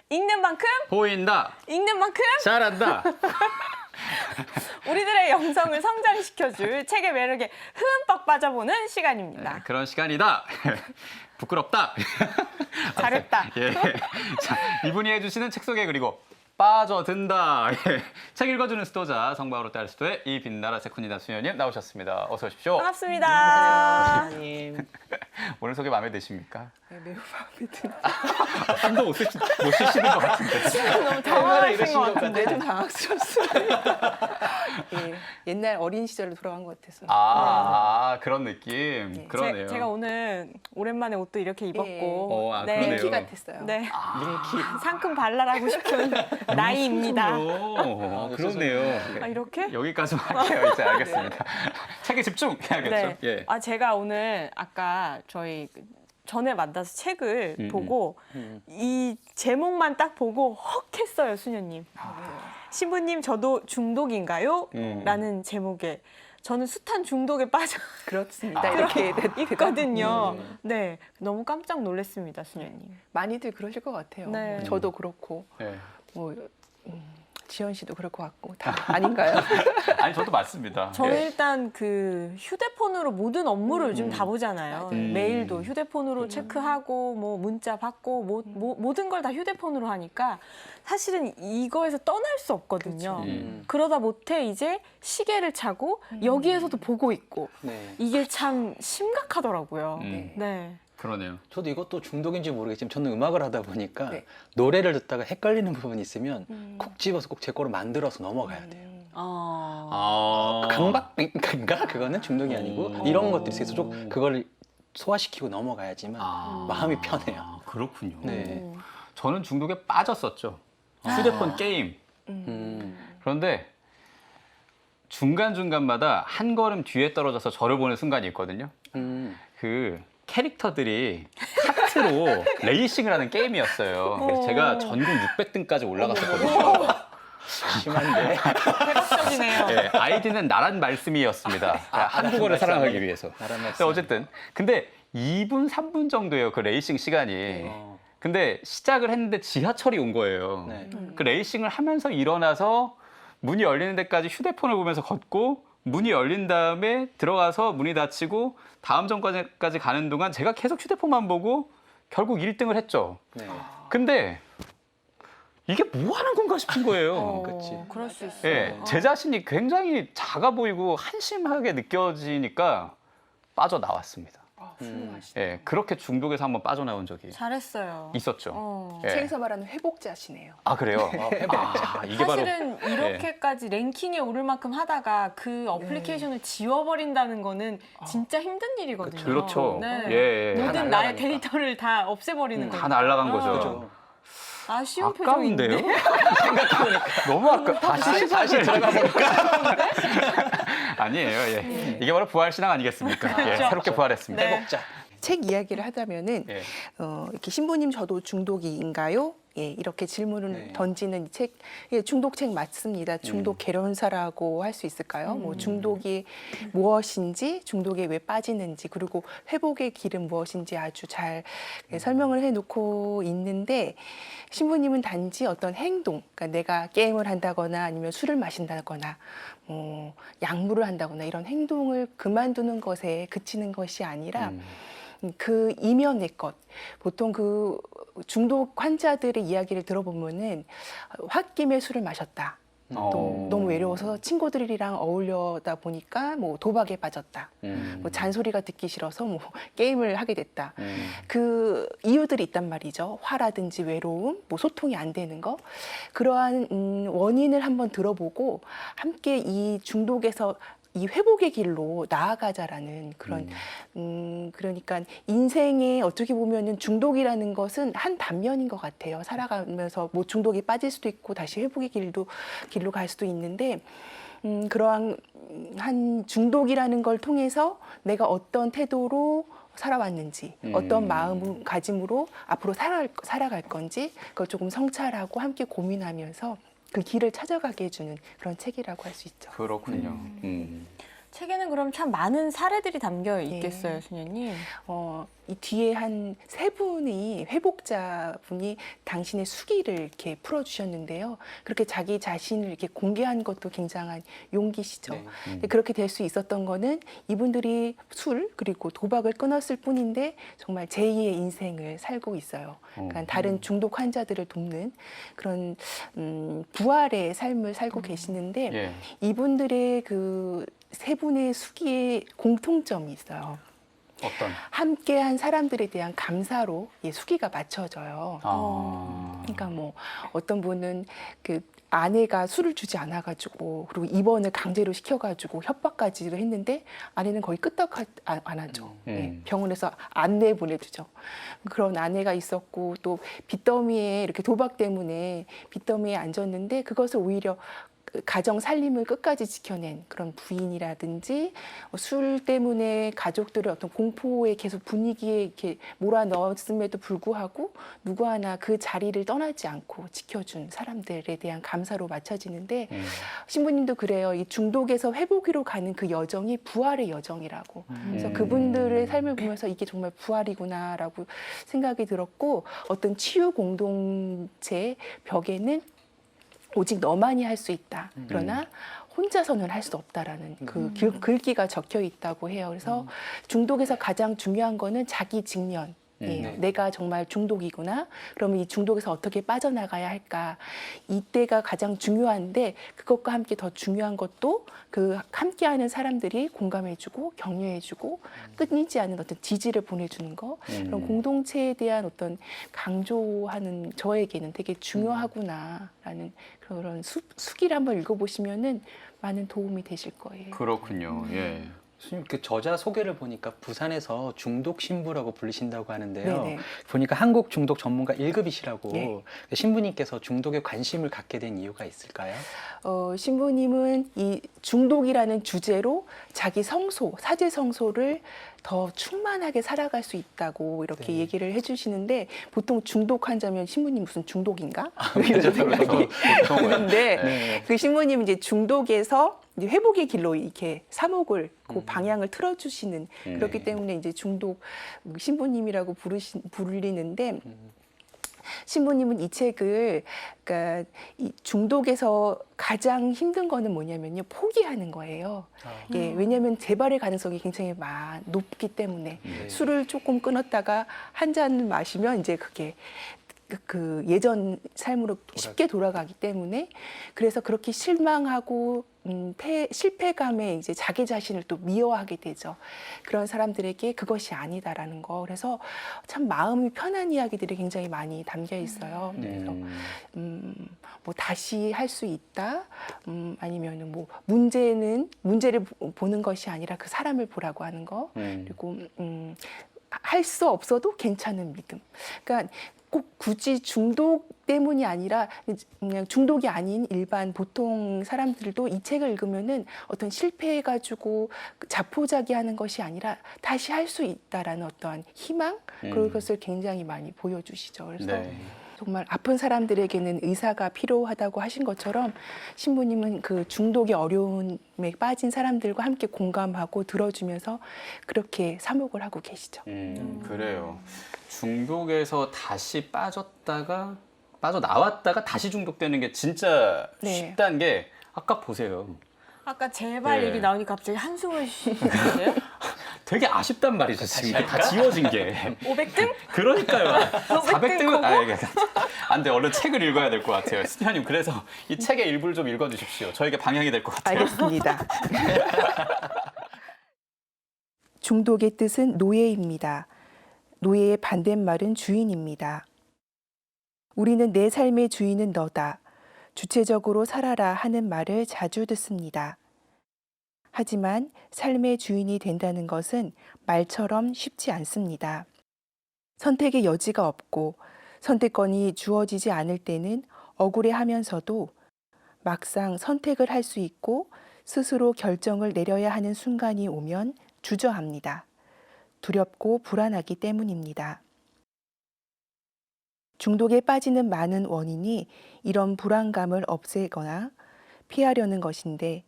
읽는 만큼 보인다. 읽는 만큼 잘한다. 우리들의 영성을 성장시켜줄 책의 매력에 흠뻑 빠져보는 시간입니다. 네, 그런 시간이다. 부끄럽다. 잘했다. 예. 자, 이분이 해주시는 책 소개 그리고 빠져든다. 예. 책 읽어주는 수도자 성바오로 딸 수도의 이 빛나라 세쿤이다 수녀님 나오셨습니다. 어서 오십시오. 반갑습니다. 님 오늘 소개 마음에 드십니까? 네, 매우 마음에 드는. 한도 못 쓰시는 것 같은데. 너무 당황하신 이러신 것 것 같은데. 좀 당황스럽습니다. 예, 옛날 어린 시절로 돌아간 것 같아서. 그런 느낌. 네. 그러네요. 제가 오늘 오랜만에 옷도 이렇게 입었고 그러네요. 민키 같았어요. 네. 민키. 상큼 발랄하고 싶은 나이입니다. 그렇네요. 아, 이렇게? 여기까지만 할게요. 이제 알겠습니다. 책에 집중해야겠죠. 네. 예. 제가 오늘 아까 저희 전에 만나서 책을 보고 이 제목만 딱 보고 헉 했어요, 수녀님. 신부님, 저도 중독인가요? 라는 제목에 저는 숱한 중독에 빠져 그렇습니다. 이렇게 있거든요. 네, 너무 깜짝 놀랐습니다, 수녀님. 많이들 그러실 것 같아요. 네. 저도 그렇고 네. 뭐 지현 씨도 그럴 것 같고 다 아닌가요? 아니 저도 맞습니다. 저는 예. 일단 그 휴대폰으로 모든 업무를 요즘 다 보잖아요. 메일도 휴대폰으로 체크하고 뭐 문자 받고 모든 걸 다 휴대폰으로 하니까 사실은 이거에서 떠날 수 없거든요. 그러다 못해 이제 시계를 차고 여기에서도 보고 있고 네. 이게 참 심각하더라고요. 음. 네. 그러네요. 저도 이것도 중독인지 모르겠지만 저는 음악을 하다 보니까 네. 노래를 듣다가 헷갈리는 부분이 있으면 콕 집어서 꼭 제 거로 만들어서 넘어가야 돼요. 강박인가? 그거는 중독이 아니고 이런 것들이 있어서 좀 그걸 소화시키고 넘어가야지만 마음이 편해요. 그렇군요. 네. 저는 중독에 빠졌었죠. 휴대폰 게임. 그런데 중간중간마다 한 걸음 뒤에 떨어져서 저를 보는 순간이 있거든요. 그 캐릭터들이 카트로 레이싱을 하는 게임이었어요. 그래서 제가 전국 600등까지 올라갔었거든요. 심한데. 대박적이네요. 네, 아이디는 나란 말씀이었습니다. 한국어를 사랑하기 위해서. 나란 말씀. 근데 어쨌든 근데 2분, 3분 정도예요. 그 레이싱 시간이. 어. 근데 시작을 했는데 지하철이 온 거예요. 네. 그 레이싱을 하면서 일어나서 문이 열리는 데까지 휴대폰을 보면서 걷고 문이 열린 다음에 들어가서 문이 닫히고 다음 정거장까지 가는 동안 제가 계속 휴대폰만 보고 결국 1등을 했죠. 네. 근데 이게 뭐 하는 건가 싶은 거예요. 그치. 그럴 수 있어요. 예, 제 자신이 굉장히 작아 보이고 한심하게 느껴지니까 빠져나왔습니다. 예, 그렇게 중독에서 한번 빠져나온 적이 잘했어요. 있었죠. 예. 책에서 말하는 회복자시네요. 아, 그래요? 이게 바로 사실은 이렇게까지 랭킹에 오를 만큼 하다가 그 어플리케이션을 지워버린다는 거는 진짜 힘든 일이거든요. 그렇죠. 네. 예, 예. 다 모든 나의 날아가니까. 데이터를 다 없애버리는 거죠. 다 날아간 거죠. 그죠. 아쉬운 아까운데요? 표정인데. 너무 다시 들어가 볼까? 아니에요. 예. 이게 바로 부활 신앙 아니겠습니까? 예, 그렇죠. 새롭게 부활했습니다. 네. 회복자. 책 이야기를 하자면은 예. 이렇게 신부님 저도 중독인가요? 예, 이렇게 질문을 네. 던지는 이 책, 예, 중독책 맞습니다. 중독 개론사라고 할 수 있을까요? 뭐 중독이 무엇인지, 중독에 왜 빠지는지, 그리고 회복의 길은 무엇인지 아주 잘 설명을 해놓고 있는데 신부님은 단지 어떤 행동, 그러니까 내가 게임을 한다거나 아니면 술을 마신다거나 약물을 한다거나 이런 행동을 그만두는 것에 그치는 것이 아니라 그 이면의 것, 보통 그 중독 환자들의 이야기를 들어보면은 홧김에 술을 마셨다. 또 너무 외로워서 친구들이랑 어울려다 보니까 뭐 도박에 빠졌다. 뭐 잔소리가 듣기 싫어서 뭐 게임을 하게 됐다. 그 이유들이 있단 말이죠. 화라든지 외로움, 뭐 소통이 안 되는 거. 그러한 원인을 한번 들어보고 함께 이 중독에서 이 회복의 길로 나아가자라는 그런 그러니까 인생에 어떻게 보면은 중독이라는 것은 한 단면인 것 같아요. 살아가면서 뭐 중독에 빠질 수도 있고 다시 회복의 길로 갈 수도 있는데 그러한 한 중독이라는 걸 통해서 내가 어떤 태도로 살아왔는지 어떤 마음가짐으로 앞으로 살아갈 건지 그걸 조금 성찰하고 함께 고민하면서 그 길을 찾아가게 해주는 그런 책이라고 할 수 있죠. 그렇군요. 책에는 그럼 참 많은 사례들이 담겨 있겠어요, 수녀님. 이 뒤에 한 세 분이 회복자분이 당신의 수기를 이렇게 풀어주셨는데요. 그렇게 자기 자신을 이렇게 공개한 것도 굉장한 용기시죠. 네. 근데 그렇게 될 수 있었던 거는 이분들이 술 그리고 도박을 끊었을 뿐인데 정말 제2의 인생을 살고 있어요. 그러니까 다른 중독 환자들을 돕는 그런 부활의 삶을 살고 계시는데 예. 이분들의 그 세 분의 수기에 공통점이 있어요. 어떤? 함께한 사람들에 대한 감사로 수기가 맞춰져요. 그러니까 뭐 어떤 분은 그 아내가 술을 주지 않아가지고 그리고 입원을 강제로 시켜가지고 협박까지도 했는데 아내는 거의 끄떡 안 하죠. 병원에서 안 내보내주죠. 그런 아내가 있었고 또 빚더미에 이렇게 도박 때문에 빚더미에 앉았는데 그것을 오히려 가정 살림을 끝까지 지켜낸 그런 부인이라든지 술 때문에 가족들을 어떤 공포에 계속 분위기에 이렇게 몰아넣었음에도 불구하고 누구 하나 그 자리를 떠나지 않고 지켜준 사람들에 대한 감사로 맞춰지는데 신부님도 그래요. 이 중독에서 회복으로 가는 그 여정이 부활의 여정이라고. 그래서 그분들의 삶을 보면서 이게 정말 부활이구나라고 생각이 들었고 어떤 치유 공동체 벽에는 오직 너만이 할 수 있다. 그러나 혼자서는 할 수 없다라는 그 글귀가 적혀 있다고 해요. 그래서 중독에서 가장 중요한 거는 자기 직면이에요. 네. 내가 정말 중독이구나. 그러면 이 중독에서 어떻게 빠져나가야 할까? 이때가 가장 중요한데 그것과 함께 더 중요한 것도 그 함께하는 사람들이 공감해주고 격려해주고 끊이지 않는 어떤 지지를 보내주는 거. 그런 공동체에 대한 어떤 강조하는 저에게는 되게 중요하구나라는 그런 수기를 한번 읽어보시면은 많은 도움이 되실 거예요. 그렇군요. 예. 스님, 그 저자 소개를 보니까 부산에서 중독 신부라고 불리신다고 하는데요. 네네. 보니까 한국 중독 전문가 1급이시라고 네. 신부님께서 중독에 관심을 갖게 된 이유가 있을까요? 신부님은 이 중독이라는 주제로 자기 성소, 사제 성소를 더 충만하게 살아갈 수 있다고 이렇게 네. 얘기를 해주시는데 보통 중독 환자면 신부님 무슨 중독인가? 그렇죠. 이런 생각이 드는데 네. 그 신부님 이제 중독에서 이제 회복의 길로 이렇게 사목을 그 방향을 틀어주시는 그렇기 때문에 이제 중독 신부님이라고 부르리는데 신부님은 이 책을 그러니까 이 중독에서 가장 힘든 거는 뭐냐면요 포기하는 거예요. 예, 왜냐하면 재발의 가능성이 굉장히 높기 때문에 네. 술을 조금 끊었다가 한 잔 마시면 이제 그게 그 예전 삶으로 쉽게 돌아가기 때문에 그래서 그렇게 실망하고 실패감에 이제 자기 자신을 또 미워하게 되죠. 그런 사람들에게 그것이 아니다라는 거. 그래서 참 마음이 편한 이야기들이 굉장히 많이 담겨 있어요. 그래서 뭐 다시 할 수 있다. 아니면은 뭐 문제를 보는 것이 아니라 그 사람을 보라고 하는 거. 그리고 할 수 없어도 괜찮은 믿음. 그러니까 꼭 굳이 중독 때문이 아니라 그냥 중독이 아닌 일반 보통 사람들도 이 책을 읽으면은 어떤 실패해가지고 자포자기하는 것이 아니라 다시 할 수 있다라는 어떠한 희망 그런 것을 굉장히 많이 보여주시죠. 그래서 네. 정말 아픈 사람들에게는 의사가 필요하다고 하신 것처럼 신부님은 그 중독의 어려움에 빠진 사람들과 함께 공감하고 들어주면서 그렇게 사목을 하고 계시죠. 그래요. 중독에서 다시 빠져나왔다가 다시 중독되는 게 진짜 네. 쉽다는 게 아까 보세요. 아까 재발 네. 얘기 나오니까 갑자기 한숨을 쉬는데요? 되게 아쉽단 말이죠. 지금 이게 다 지워진 게. 500등? 그러니까요. 400등은 거고? 안 돼. 얼른 책을 읽어야 될 것 같아요. 스티아님 그래서 이 책의 일부를 좀 읽어주십시오. 저에게 방향이 될 것 같아요. 알겠습니다. 중독의 뜻은 노예입니다. 노예의 반대말은 주인입니다. 우리는 내 삶의 주인은 너다. 주체적으로 살아라 하는 말을 자주 듣습니다. 하지만 삶의 주인이 된다는 것은 말처럼 쉽지 않습니다. 선택의 여지가 없고 선택권이 주어지지 않을 때는 억울해하면서도 막상 선택을 할 수 있고 스스로 결정을 내려야 하는 순간이 오면 주저합니다. 두렵고 불안하기 때문입니다. 중독에 빠지는 많은 원인이 이런 불안감을 없애거나 피하려는 것인데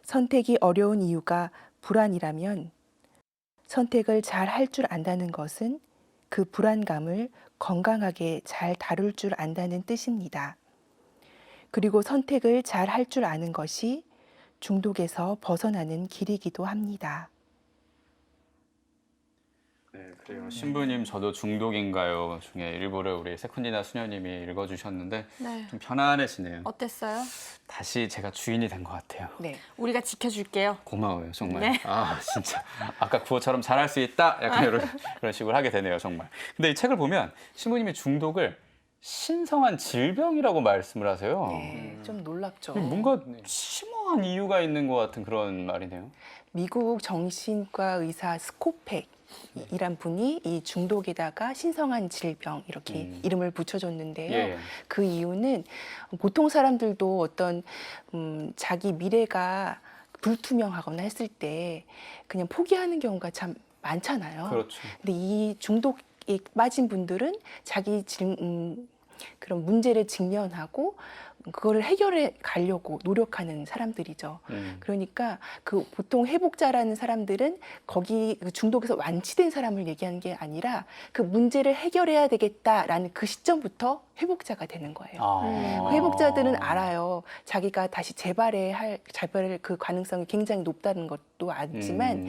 선택이 어려운 이유가 불안이라면 선택을 잘 할 줄 안다는 것은 그 불안감을 건강하게 잘 다룰 줄 안다는 뜻입니다. 그리고 선택을 잘 할 줄 아는 것이 중독에서 벗어나는 길이기도 합니다. 네, 그래요. 신부님 저도 중독인가요? 중에 일부를 우리 세쿤디나 수녀님이 읽어주셨는데 네. 좀 편안해지네요. 어땠어요? 다시 제가 주인이 된 것 같아요. 네. 우리가 지켜줄게요. 고마워요, 정말. 네. 아, 진짜. 아까 구호처럼 잘할 수 있다. 약간 이런 식으로 하게 되네요, 정말. 근데 이 책을 보면 신부님이 중독을 신성한 질병이라고 말씀을 하세요. 네, 좀 놀랍죠. 뭔가 심오한 이유가 있는 것 같은 그런 말이네요. 미국 정신과 의사 스코펙이란 분이 이 중독에다가 신성한 질병 이렇게 이름을 붙여줬는데요. 예. 그 이유는 보통 사람들도 어떤 자기 미래가 불투명하거나 했을 때 그냥 포기하는 경우가 참 많잖아요. 그렇죠. 근데 이 중독에 빠진 분들은 자기 그런 문제를 직면하고 그거를 해결해 가려고 노력하는 사람들이죠. 그러니까 그 보통 회복자라는 사람들은 거기 그 중독에서 완치된 사람을 얘기하는 게 아니라 그 문제를 해결해야 되겠다라는 그 시점부터 회복자가 되는 거예요. 그 회복자들은 알아요. 자기가 다시 재발을 그 가능성이 굉장히 높다는 것도 알지만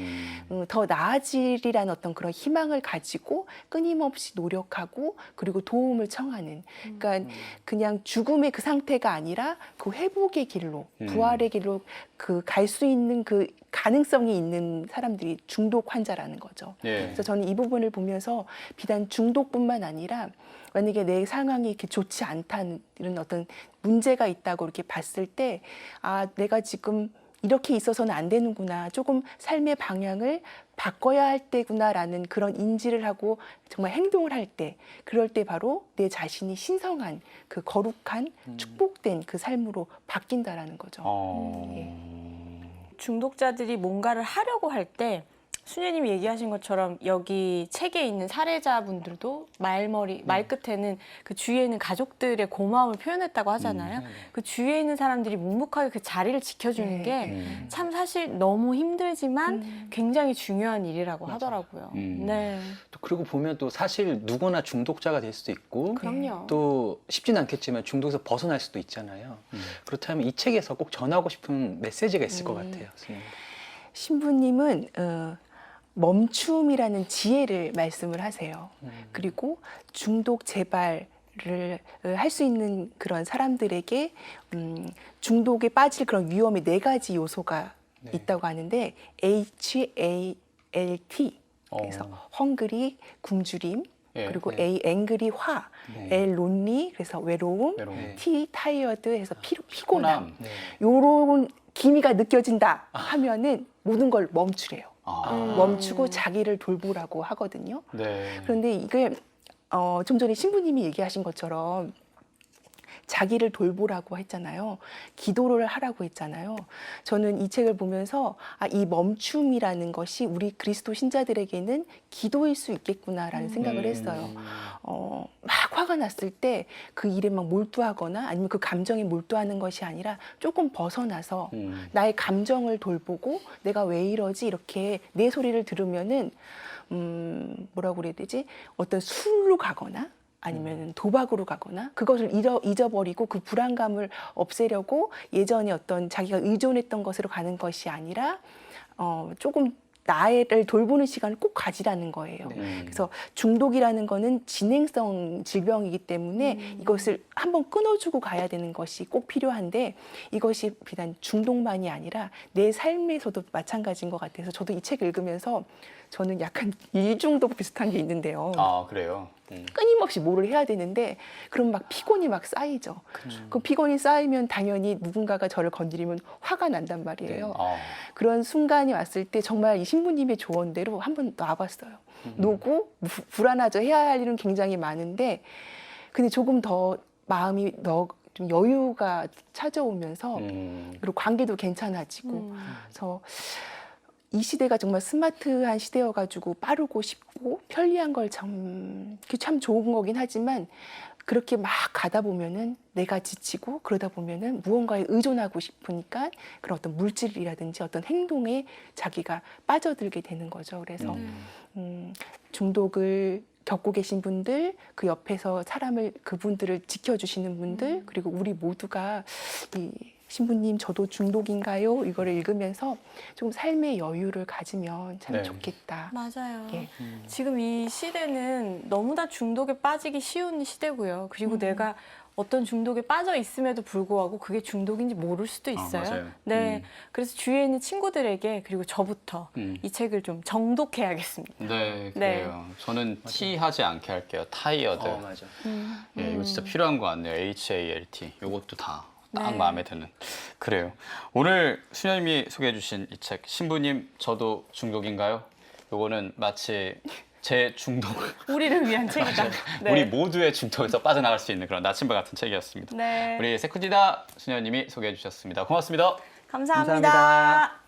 더 나아지리라는 어떤 그런 희망을 가지고 끊임없이 노력하고 그리고 도움을 청하는. 그러니까 그냥 죽음의 그 상태가 아니라 그 회복의 길로, 부활의 길로 그 갈 수 있는 그 가능성이 있는 사람들이 중독 환자라는 거죠. 예. 그래서 저는 이 부분을 보면서 비단 중독뿐만 아니라 만약에 내 상황이 이렇게 좋지 않다는 이런 어떤 문제가 있다고 이렇게 봤을 때, 아, 내가 지금 이렇게 있어서는 안 되는구나. 조금 삶의 방향을 바꿔야 할 때구나라는 그런 인지를 하고 정말 행동을 할 때, 그럴 때 바로 내 자신이 신성한 그 거룩한 축복된 그 삶으로 바뀐다라는 거죠. 중독자들이 뭔가를 하려고 할 때 수녀님이 얘기하신 것처럼 여기 책에 있는 사례자분들도 말 끝에는 그 주위에 있는 가족들의 고마움을 표현했다고 하잖아요. 그 주위에 있는 사람들이 묵묵하게 그 자리를 지켜주는 게 참 사실 너무 힘들지만 굉장히 중요한 일이라고 하더라고요. 네. 또 그리고 보면 또 사실 누구나 중독자가 될 수도 있고 그럼요. 또 쉽진 않겠지만 중독에서 벗어날 수도 있잖아요. 그렇다면 이 책에서 꼭 전하고 싶은 메시지가 있을 것 같아요. 선생님. 신부님은 멈춤이라는 지혜를 말씀을 하세요. 그리고 중독 재발을 할 수 있는 그런 사람들에게 중독에 빠질 그런 위험의 4가지 요소가 있다고 하는데 HALT 그래서 헝그리 굶주림 그리고 A 앵그리 화 L 론리 그래서 외로움 T 타이어드 해서 피곤함 요런 기미가 느껴진다 하면은 모든 걸 멈추래요. 멈추고 자기를 돌보라고 하거든요. 네. 그런데 이게 좀 전에 신부님이 얘기하신 것처럼 자기를 돌보라고 했잖아요. 기도를 하라고 했잖아요. 저는 이 책을 보면서 이 멈춤이라는 것이 우리 그리스도 신자들에게는 기도일 수 있겠구나라는 생각을 했어요. 막 화가 났을 때 그 일에 막 몰두하거나 아니면 그 감정에 몰두하는 것이 아니라 조금 벗어나서 나의 감정을 돌보고 내가 왜 이러지 이렇게 내 소리를 들으면은 뭐라고 그래야 되지? 어떤 술로 가거나 아니면 도박으로 가거나 그것을 잊어버리고 그 불안감을 없애려고 예전에 어떤 자기가 의존했던 것으로 가는 것이 아니라 조금 나를 돌보는 시간을 꼭 가지라는 거예요. 그래서 중독이라는 거는 진행성 질병이기 때문에 이것을 한번 끊어주고 가야 되는 것이 꼭 필요한데 이것이 비단 중독만이 아니라 내 삶에서도 마찬가지인 것 같아서 저도 이 책 읽으면서 저는 약간 일중독 비슷한 게 있는데요. 아, 그래요? 끊임없이 뭐를 해야 되는데 그럼 막 피곤이 막 쌓이죠. 그 피곤이 쌓이면 당연히 누군가가 저를 건드리면 화가 난단 말이에요. 그런 순간이 왔을 때 정말 이 신부님의 조언대로 한번 놔봤어요. 놓고 불안하죠. 해야 할 일은 굉장히 많은데 근데 조금 더 마음이 좀 여유가 찾아오면서 그리고 관계도 괜찮아지고 그래서 이 시대가 정말 스마트한 시대여가지고 빠르고 쉽고 편리한 걸 참 좋은 거긴 하지만 그렇게 막 가다 보면은 내가 지치고 그러다 보면은 무언가에 의존하고 싶으니까 그런 어떤 물질이라든지 어떤 행동에 자기가 빠져들게 되는 거죠. 그래서 중독을 겪고 계신 분들, 그 옆에서 그분들을 지켜주시는 분들, 그리고 우리 모두가 이 신부님 저도 중독인가요? 이거를 읽으면서 좀 삶의 여유를 가지면 참 네. 좋겠다. 맞아요. 예. 지금 이 시대는 너무나 중독에 빠지기 쉬운 시대고요. 그리고 내가 어떤 중독에 빠져 있음에도 불구하고 그게 중독인지 모를 수도 있어요. 맞아요. 네, 그래서 주위에 있는 친구들에게 그리고 저부터 이 책을 좀 정독해야겠습니다. 네, 그래요. 저는 T 하지 않게 할게요. 타이어드. 맞아. 예, 이거 진짜 필요한 거 같네요. HALT. 이것도 다 딱 네. 마음에 드는. 그래요. 오늘 수녀님이 소개해 주신 이 책, 신부님 저도 중독인가요? 요거는 마치 제 중독, 우리를 위한 책이다. 네. 우리 모두의 중독에서 빠져나갈 수 있는 그런 나침반 같은 책이었습니다. 네. 우리 세쿠지다 수녀님이 소개해 주셨습니다. 고맙습니다. 감사합니다. 감사합니다.